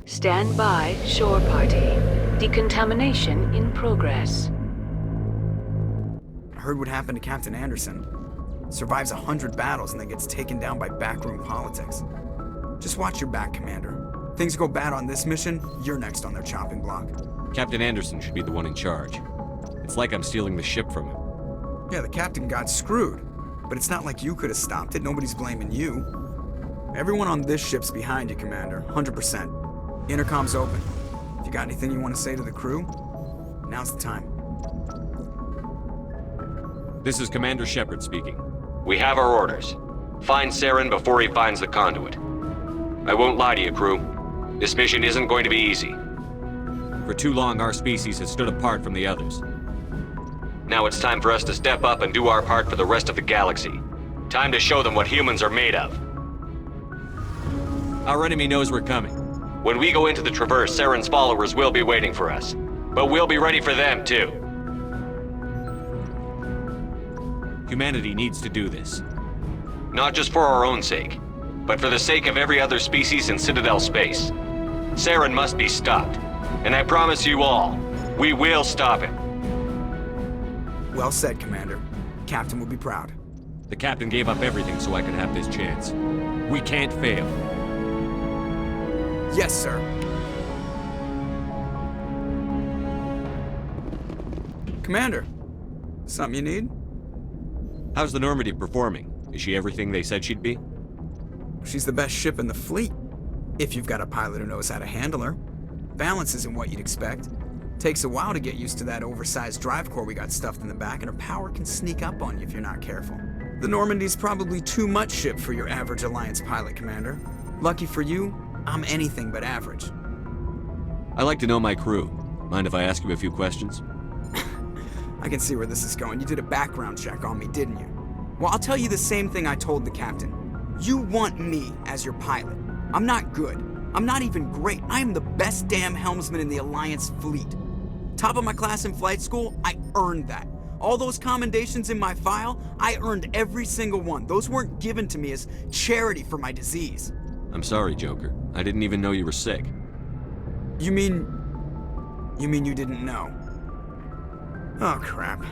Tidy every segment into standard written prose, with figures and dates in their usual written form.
Stand by, shore party. Decontamination in progress. I heard what happened to Captain Anderson. Survives 100 battles and then gets taken down by backroom politics. Just watch your back, Commander. Things go bad on this mission, you're next on their chopping block. Captain Anderson should be the one in charge. It's like I'm stealing the ship from him. Yeah, the captain got screwed. But it's not like you could have stopped it. Nobody's blaming you. Everyone on this ship's behind you, Commander. 100%. Intercom's open. If you got anything you want to say to the crew, now's the time. This is Commander Shepard speaking. We have our orders. Find Saren before he finds the conduit. I won't lie to you, crew. This mission isn't going to be easy. For too long, our species has stood apart from the others. Now it's time for us to step up and do our part for the rest of the galaxy. Time to show them what humans are made of. Our enemy knows we're coming. When we go into the Traverse, Saren's followers will be waiting for us. But we'll be ready for them, too. Humanity needs to do this. Not just for our own sake, but for the sake of every other species in Citadel space. Saren must be stopped. And I promise you all, we will stop him. Well said, Commander. Captain will be proud. The captain gave up everything so I could have this chance. We can't fail. Yes, sir. Commander, something you need? How's the Normandy performing? Is she everything they said she'd be? She's the best ship in the fleet, if you've got a pilot who knows how to handle her. Balance isn't what you'd expect. Takes a while to get used to that oversized drive core we got stuffed in the back, and her power can sneak up on you if you're not careful. The Normandy's probably too much ship for your average Alliance pilot, Commander. Lucky for you, I'm anything but average. I like to know my crew. Mind if I ask you a few questions? I can see where this is going. You did a background check on me, didn't you? Well, I'll tell you the same thing I told the captain. You want me as your pilot. I'm not good. I'm not even great. I am the best damn helmsman in the Alliance fleet. Top of my class in flight school, I earned that. All those commendations in my file, I earned every single one. Those weren't given to me as charity for my disease. I'm sorry, Joker. I didn't even know you were sick. You mean you didn't know? Oh, crap.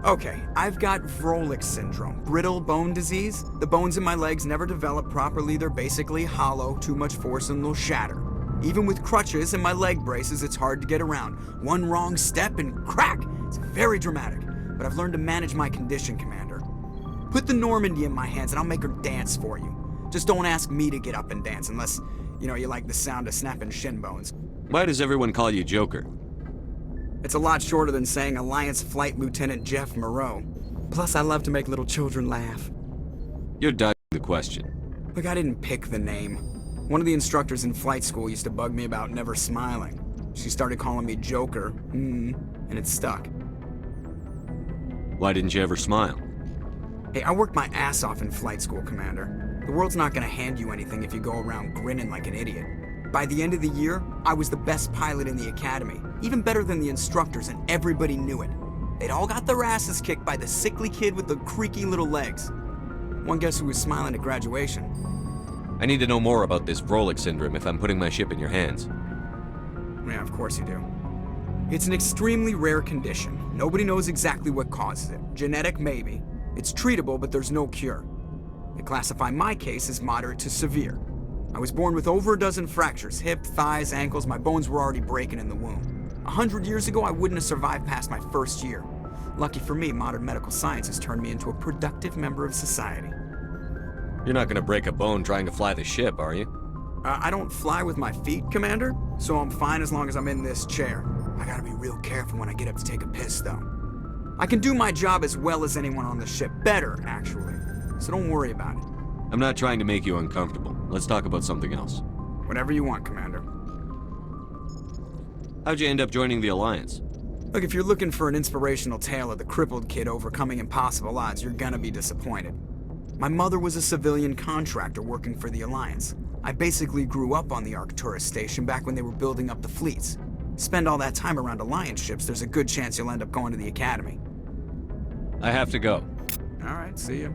Okay, I've got Vrolik syndrome, brittle bone disease. The bones in my legs never develop properly. They're basically hollow, too much force and they'll shatter. Even with crutches and my leg braces, it's hard to get around. One wrong step and crack! It's very dramatic, but I've learned to manage my condition, Commander. Put the Normandy in my hands and I'll make her dance for you. Just don't ask me to get up and dance unless, you like the sound of snapping shin bones. Why does everyone call you Joker? It's a lot shorter than saying Alliance Flight Lieutenant Jeff Moreau. Plus, I love to make little children laugh. You're dodging the question. Look, I didn't pick the name. One of the instructors in flight school used to bug me about never smiling. She started calling me Joker, and it stuck. Why didn't you ever smile? Hey, I worked my ass off in flight school, Commander. The world's not gonna hand you anything if you go around grinning like an idiot. By the end of the year, I was the best pilot in the academy, even better than the instructors, and everybody knew it. They'd all got their asses kicked by the sickly kid with the creaky little legs. One guess who was smiling at graduation? I need to know more about this Vrolik syndrome if I'm putting my ship in your hands. Yeah, of course you do. It's an extremely rare condition. Nobody knows exactly what causes it. Genetic, maybe. It's treatable, but there's no cure. They classify my case as moderate to severe. I was born with over a dozen fractures, hip, thighs, ankles. My bones were already breaking in the womb. 100 years ago, I wouldn't have survived past my first year. Lucky for me, modern medical science has turned me into a productive member of society. You're not gonna break a bone trying to fly the ship, are you? I don't fly with my feet, Commander, so I'm fine as long as I'm in this chair. I gotta be real careful when I get up to take a piss, though. I can do my job as well as anyone on the ship. Better, actually. So don't worry about it. I'm not trying to make you uncomfortable. Let's talk about something else. Whatever you want, Commander. How'd you end up joining the Alliance? Look, if you're looking for an inspirational tale of the crippled kid overcoming impossible odds, you're gonna be disappointed. My mother was a civilian contractor working for the Alliance. I basically grew up on the Arcturus station back when they were building up the fleets. Spend all that time around Alliance ships, there's a good chance you'll end up going to the Academy. I have to go. All right, see ya.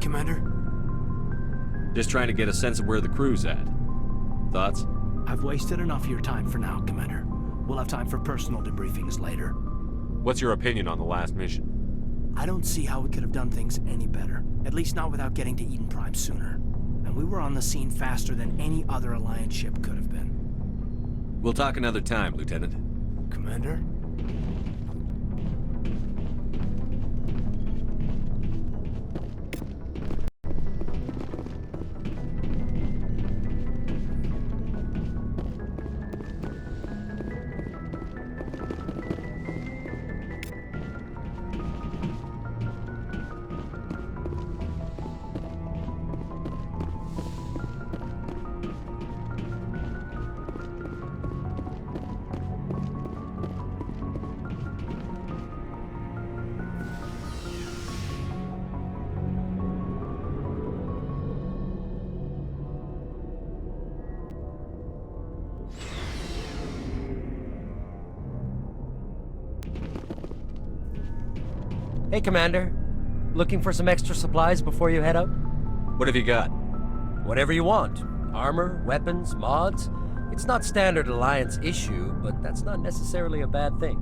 Commander? Just trying to get a sense of where the crew's at. Thoughts? I've wasted enough of your time for now, Commander. We'll have time for personal debriefings later. What's your opinion on the last mission? I don't see how we could have done things any better. At least not without getting to Eden Prime sooner. And we were on the scene faster than any other Alliance ship could have been. We'll talk another time, Lieutenant. Commander? Hey, Commander. Looking for some extra supplies before you head out? What have you got? Whatever you want. Armor, weapons, mods. It's not standard Alliance issue, but that's not necessarily a bad thing.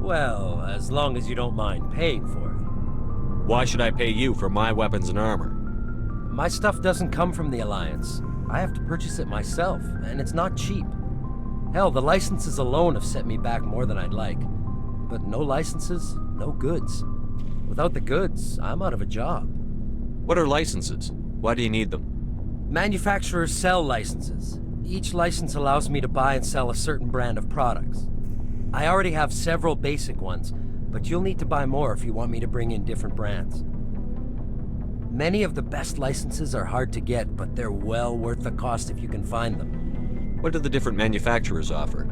Well, as long as you don't mind paying for it. Why should I pay you for my weapons and armor? My stuff doesn't come from the Alliance. I have to purchase it myself, and it's not cheap. Hell, the licenses alone have set me back more than I'd like. But no licenses, no goods. Without the goods, I'm out of a job. What are licenses? Why do you need them? Manufacturers sell licenses. Each license allows me to buy and sell a certain brand of products. I already have several basic ones, but you'll need to buy more if you want me to bring in different brands. Many of the best licenses are hard to get, but they're well worth the cost if you can find them. What do the different manufacturers offer?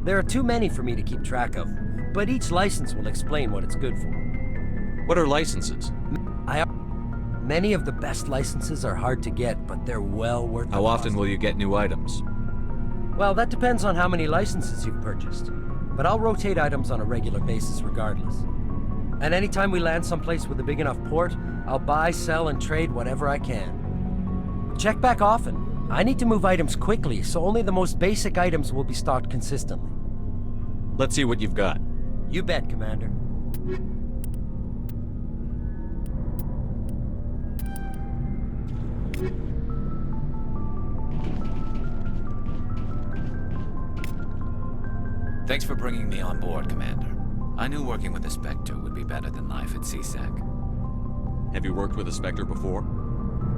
There are too many for me to keep track of, but each license will explain what it's good for. What are licenses? Many of the best licenses are hard to get, but they're well worth the How cost. often will you get new items? Well, that depends on how many licenses you've purchased. But I'll rotate items on a regular basis regardless. And anytime we land someplace with a big enough port, I'll buy, sell, and trade whatever I can. Check back often. I need to move items quickly, so only the most basic items will be stocked consistently. Let's see what you've got. You bet, Commander. Thanks for bringing me on board, Commander. I knew working with a Spectre would be better than life at CSEC. Have you worked with a Spectre before?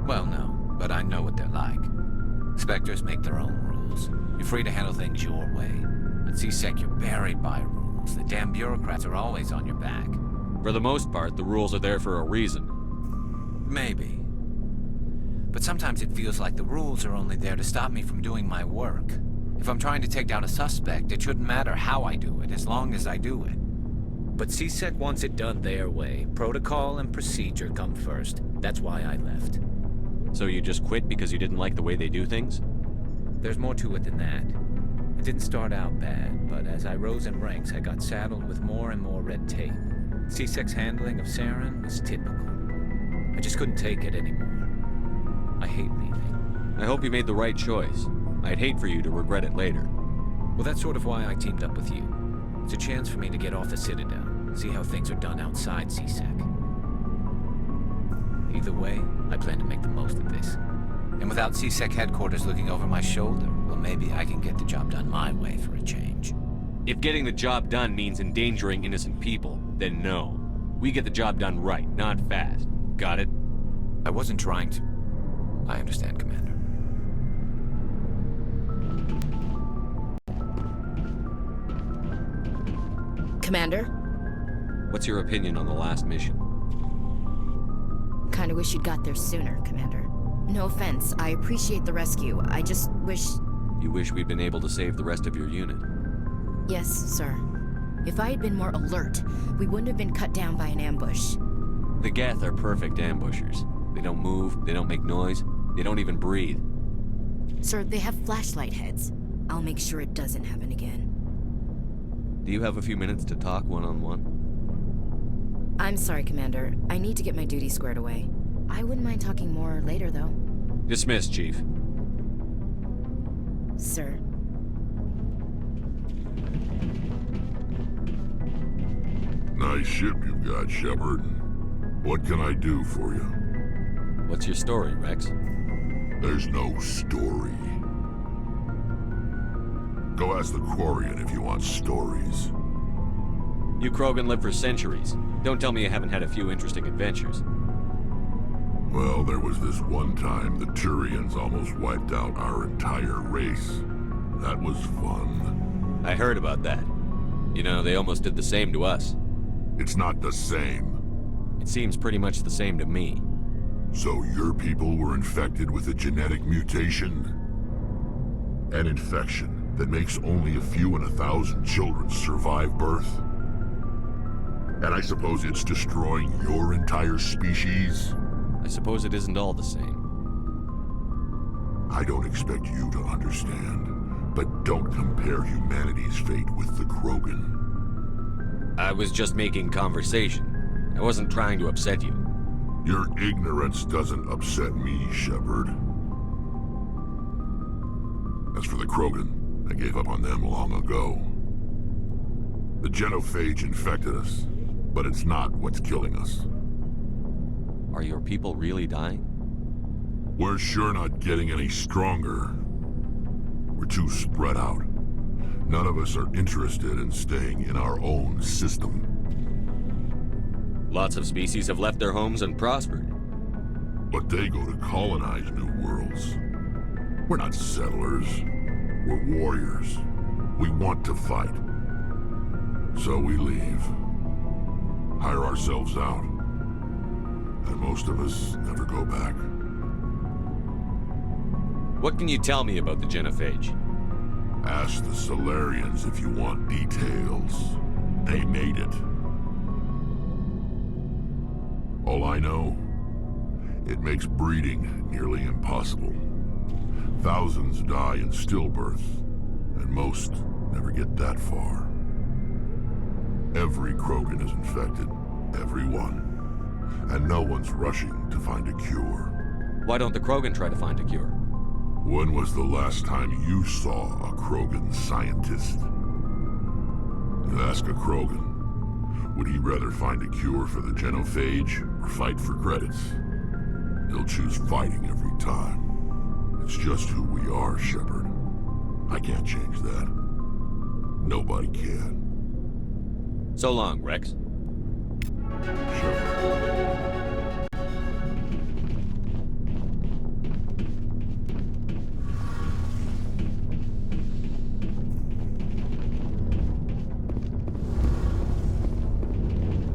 Well, no, but I know what they're like. Spectres make their own rules. You're free to handle things your way. At CSEC, you're buried by rules. The damn bureaucrats are always on your back. For the most part, the rules are there for a reason. Maybe. But sometimes it feels like the rules are only there to stop me from doing my work. If I'm trying to take down a suspect, it shouldn't matter how I do it, as long as I do it. But CSEC wants it done their way. Protocol and procedure come first. That's why I left. So you just quit because you didn't like the way they do things? There's more to it than that. It didn't start out bad, but as I rose in ranks, I got saddled with more and more red tape. CSEC's handling of Saren was typical. I just couldn't take it anymore. I hate leaving. I hope you made the right choice. I'd hate for you to regret it later. Well, that's sort of why I teamed up with you. It's a chance for me to get off the Citadel, see how things are done outside CSEC. Either way, I plan to make the most of this. And without CSEC headquarters looking over my shoulder, well, maybe I can get the job done my way for a change. If getting the job done means endangering innocent people, then no. We get the job done right, not fast. Got it? I wasn't trying to... I understand, Commander. Commander? What's your opinion on the last mission? Kinda wish you'd got there sooner, Commander. No offense, I appreciate the rescue. I just wish... You wish we'd been able to save the rest of your unit? Yes, sir. If I had been more alert, we wouldn't have been cut down by an ambush. The Geth are perfect ambushers. They don't move, they don't make noise, they don't even breathe. Sir, they have flashlight heads. I'll make sure it doesn't happen again. Do you have a few minutes to talk one-on-one? I'm sorry, Commander. I need to get my duty squared away. I wouldn't mind talking more later, though. Dismissed, Chief. Sir. Nice ship you've got, Shepard. What can I do for you? What's your story, Rex? There's no story. Go ask the Quarian if you want stories. You Krogan live for centuries. Don't tell me you haven't had a few interesting adventures. Well, there was this one time the Turians almost wiped out our entire race. That was fun. I heard about that. You know, they almost did the same to us. It's not the same. It seems pretty much the same to me. So your people were infected with a genetic mutation? An infection that makes only a few in 1,000 children survive birth? And I suppose it's destroying your entire species? I suppose it isn't all the same. I don't expect you to understand, but don't compare humanity's fate with the Krogan. I was just making conversation. I wasn't trying to upset you. Your ignorance doesn't upset me, Shepard. As for the Krogan, I gave up on them long ago. The genophage infected us, but it's not what's killing us. Are your people really dying? We're sure not getting any stronger. We're too spread out. None of us are interested in staying in our own system. Lots of species have left their homes and prospered. But they go to colonize new worlds. We're not settlers. We're warriors. We want to fight. So we leave. Hire ourselves out. And most of us never go back. What can you tell me about the genophage? Ask the Solarians if you want details. They made it. All I know, it makes breeding nearly impossible. Thousands die in stillbirth, and most never get that far. Every Krogan is infected. Every one. And no one's rushing to find a cure. Why don't the Krogan try to find a cure? When was the last time you saw a Krogan scientist? You ask a Krogan, would he rather find a cure for the genophage or fight for credits? He'll choose fighting every time. It's just who we are, Shepard. I can't change that. Nobody can. So long, Rex. Shepard.